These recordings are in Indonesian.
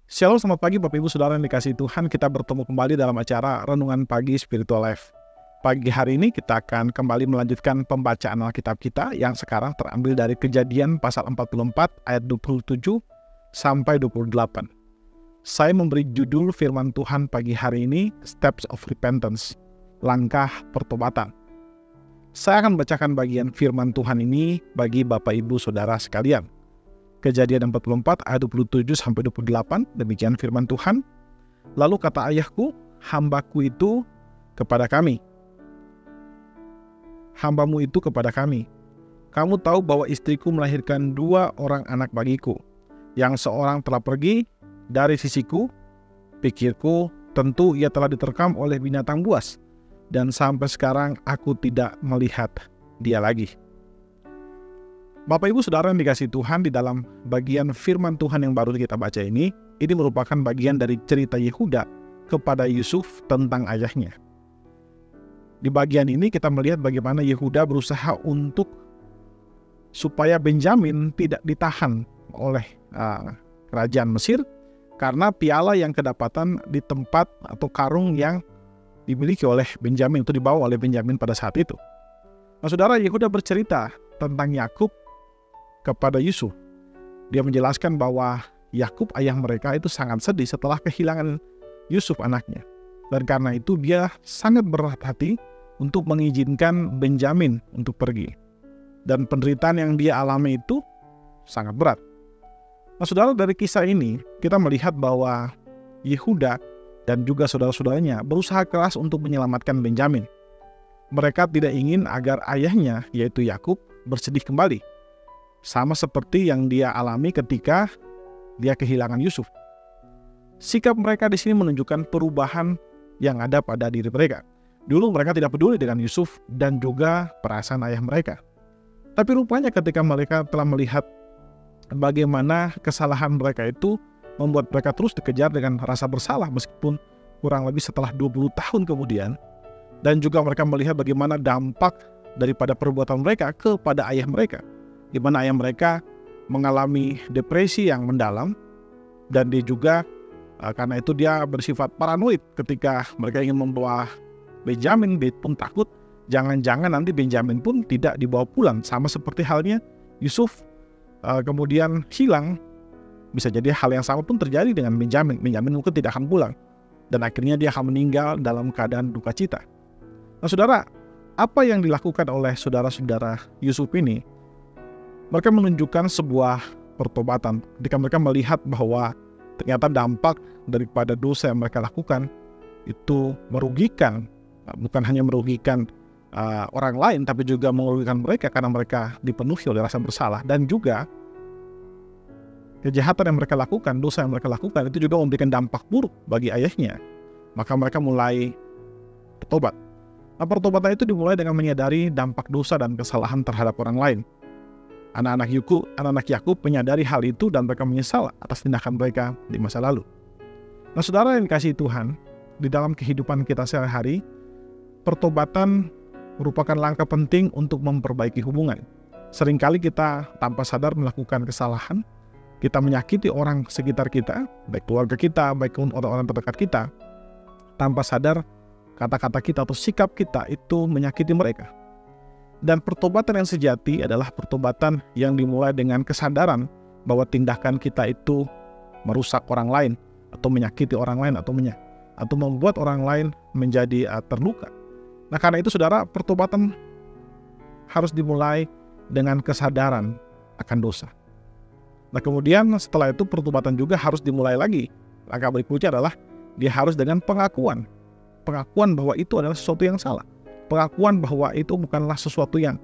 Shalom, selamat pagi Bapak Ibu Saudara yang dikasihi Tuhan. Kita bertemu kembali dalam acara Renungan Pagi Spiritual Life. Pagi hari ini kita akan kembali melanjutkan pembacaan Alkitab kita yang sekarang terambil dari Kejadian pasal 44 ayat 27 sampai 28. Saya memberi judul firman Tuhan pagi hari ini, Steps of Repentance, langkah pertobatan. Saya akan bacakan bagian firman Tuhan ini bagi Bapak Ibu Saudara sekalian. Kejadian 44 ayat 27 sampai 28, demikian firman Tuhan. Lalu kata ayahku, hambaku itu kepada kami. Hambamu itu kepada kami. Kamu tahu bahwa istriku melahirkan 2 orang anak bagiku. Yang seorang telah pergi dari sisiku, pikirku tentu ia telah diterkam oleh binatang buas. Dan sampai sekarang aku tidak melihat dia lagi. Bapak Ibu Saudara yang dikasihi Tuhan, di dalam bagian firman Tuhan yang baru kita baca ini merupakan bagian dari cerita Yehuda kepada Yusuf tentang ayahnya. Di bagian ini kita melihat bagaimana Yehuda berusaha supaya Benjamin tidak ditahan oleh kerajaan Mesir karena piala yang kedapatan di tempat atau karung yang dimiliki oleh Benjamin, itu dibawa oleh Benjamin pada saat itu. Nah, Saudara, Yehuda bercerita tentang Yakub kepada Yusuf. Dia menjelaskan bahwa Yakub ayah mereka itu sangat sedih setelah kehilangan Yusuf anaknya. Dan karena itu dia sangat berat hati untuk mengizinkan Benjamin untuk pergi. Dan penderitaan yang dia alami itu sangat berat. Nah, Saudara, dari kisah ini kita melihat bahwa Yehuda dan juga saudara-saudaranya berusaha keras untuk menyelamatkan Benjamin. Mereka tidak ingin agar ayahnya, yaitu Yakub, bersedih kembali. Sama seperti yang dia alami ketika dia kehilangan Yusuf. Sikap mereka di sini menunjukkan perubahan yang ada pada diri mereka. Dulu mereka tidak peduli dengan Yusuf dan juga perasaan ayah mereka. Tapi rupanya ketika mereka telah melihat bagaimana kesalahan mereka itu membuat mereka terus dikejar dengan rasa bersalah meskipun kurang lebih setelah 20 tahun kemudian. Dan juga mereka melihat bagaimana dampak daripada perbuatan mereka kepada ayah mereka, di mana ayah mereka mengalami depresi yang mendalam, dan dia juga karena itu dia bersifat paranoid ketika mereka ingin membawa Benjamin. Dia pun takut jangan-jangan nanti Benjamin pun tidak dibawa pulang, sama seperti halnya Yusuf kemudian hilang. Bisa jadi hal yang sama pun terjadi dengan Benjamin. Benjamin mungkin tidak akan pulang dan akhirnya dia akan meninggal dalam keadaan duka cita. Nah, Saudara, apa yang dilakukan oleh saudara-saudara Yusuf ini? Mereka menunjukkan sebuah pertobatan ketika mereka melihat bahwa ternyata dampak daripada dosa yang mereka lakukan itu merugikan, bukan hanya merugikan orang lain, tapi juga merugikan mereka karena mereka dipenuhi oleh rasa bersalah. Dan juga kejahatan yang mereka lakukan, dosa yang mereka lakukan itu juga memberikan dampak buruk bagi ayahnya. Maka mereka mulai bertobat. Nah, pertobatan itu dimulai dengan menyadari dampak dosa dan kesalahan terhadap orang lain. Anak-anak Yakub menyadari hal itu dan mereka menyesal atas tindakan mereka di masa lalu. Nah, Saudara yang dikasihi Tuhan, di dalam kehidupan kita sehari-hari, pertobatan merupakan langkah penting untuk memperbaiki hubungan. Seringkali kita tanpa sadar melakukan kesalahan, kita menyakiti orang sekitar kita, baik keluarga kita, baik orang-orang terdekat kita. Tanpa sadar, kata-kata kita atau sikap kita itu menyakiti mereka. Dan pertobatan yang sejati adalah pertobatan yang dimulai dengan kesadaran bahwa tindakan kita itu merusak orang lain, atau menyakiti orang lain, atau membuat orang lain menjadi terluka. Nah, karena itu Saudara, pertobatan harus dimulai dengan kesadaran akan dosa. Nah, kemudian setelah itu pertobatan juga harus dimulai lagi. Langkah berikutnya adalah dia harus dengan pengakuan bahwa itu adalah sesuatu yang salah. Pengakuan bahwa itu bukanlah sesuatu yang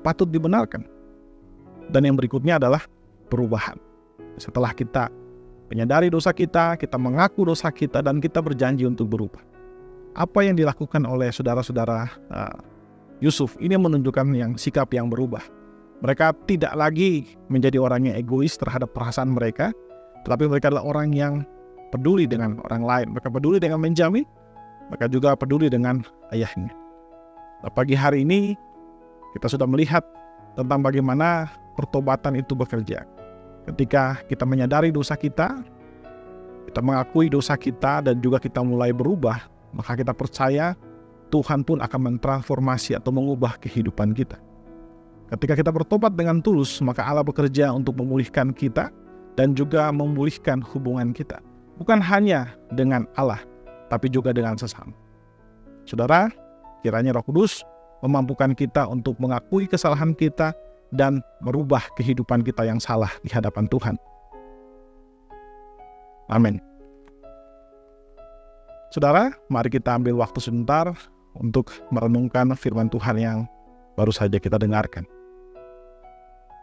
patut dibenarkan. Dan yang berikutnya adalah perubahan. Setelah kita menyadari dosa kita mengaku dosa kita, dan kita berjanji untuk berubah. Apa yang dilakukan oleh saudara-saudara Yusuf ini menunjukkan sikap yang berubah. Mereka tidak lagi menjadi orang yang egois terhadap perasaan mereka, tetapi mereka adalah orang yang peduli dengan orang lain. Mereka peduli dengan Benjamin, mereka juga peduli dengan ayahnya. Nah, pagi hari ini kita sudah melihat tentang bagaimana pertobatan itu bekerja. Ketika kita menyadari dosa kita, kita mengakui dosa kita dan juga kita mulai berubah, maka kita percaya Tuhan pun akan mentransformasi atau mengubah kehidupan kita. Ketika kita bertobat dengan tulus, maka Allah bekerja untuk memulihkan kita dan juga memulihkan hubungan kita. Bukan hanya dengan Allah, tapi juga dengan sesama. Saudara, kiranya Roh Kudus memampukan kita untuk mengakui kesalahan kita dan merubah kehidupan kita yang salah di hadapan Tuhan. Amin. Saudara, mari kita ambil waktu sebentar untuk merenungkan firman Tuhan yang baru saja kita dengarkan.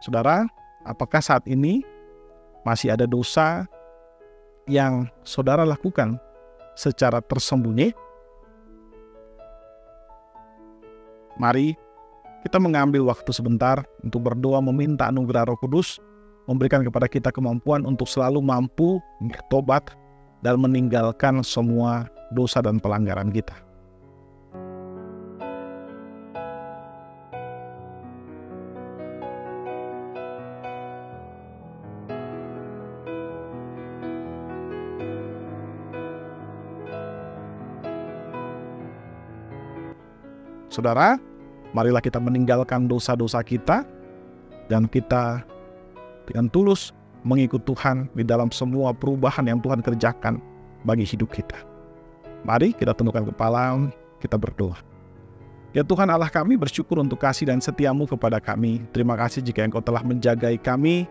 Saudara, apakah saat ini masih ada dosa yang saudara lakukan secara tersembunyi? Mari kita mengambil waktu sebentar untuk berdoa meminta anugerah Roh Kudus memberikan kepada kita kemampuan untuk selalu mampu bertobat dan meninggalkan semua dosa dan pelanggaran kita. Saudara, marilah kita meninggalkan dosa-dosa kita dan kita dengan tulus mengikut Tuhan di dalam semua perubahan yang Tuhan kerjakan bagi hidup kita. Mari kita tundukkan kepala, kita berdoa. Ya Tuhan Allah kami, bersyukur untuk kasih dan setia-Mu kepada kami. Terima kasih jika Engkau telah menjagai kami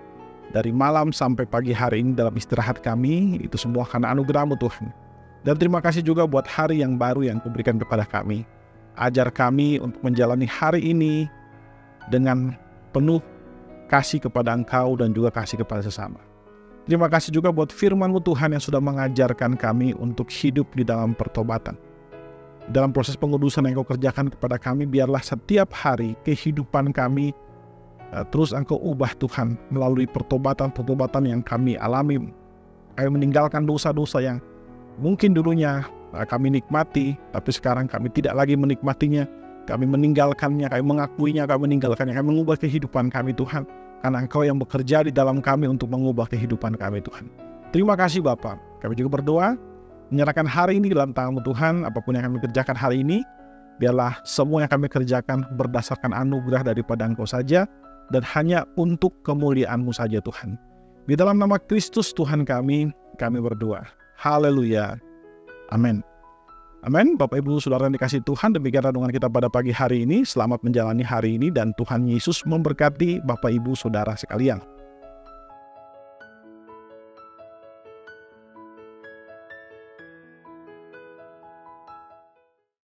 dari malam sampai pagi hari ini dalam istirahat kami. Itu semua karena anugerah-Mu Tuhan. Dan terima kasih juga buat hari yang baru yang Kau berikan kepada kami. Ajar kami untuk menjalani hari ini dengan penuh kasih kepada Engkau dan juga kasih kepada sesama. Terima kasih juga buat firman-Mu Tuhan yang sudah mengajarkan kami untuk hidup di dalam pertobatan. Dalam proses pengudusan yang Engkau kerjakan kepada kami, biarlah setiap hari kehidupan kami terus Engkau ubah Tuhan melalui pertobatan-pertobatan yang kami alami. Kami meninggalkan dosa-dosa yang mungkin dulunya kami nikmati, tapi sekarang kami tidak lagi menikmatinya. Kami meninggalkannya, kami mengakuinya, kami meninggalkannya, kami mengubah kehidupan kami Tuhan. Karena Engkau yang bekerja di dalam kami untuk mengubah kehidupan kami Tuhan. Terima kasih Bapa. Kami juga berdoa, menyerahkan hari ini dalam tangan-Mu Tuhan. Apapun yang kami kerjakan hari ini, biarlah semua yang kami kerjakan berdasarkan anugerah daripada Engkau saja, dan hanya untuk kemuliaan-Mu saja Tuhan. Di dalam nama Kristus Tuhan kami berdoa. Haleluya. Amin. Amin. Bapak Ibu Saudara yang dikasihi Tuhan, demikian renungan kita pada pagi hari ini. Selamat menjalani hari ini dan Tuhan Yesus memberkati Bapak Ibu Saudara sekalian.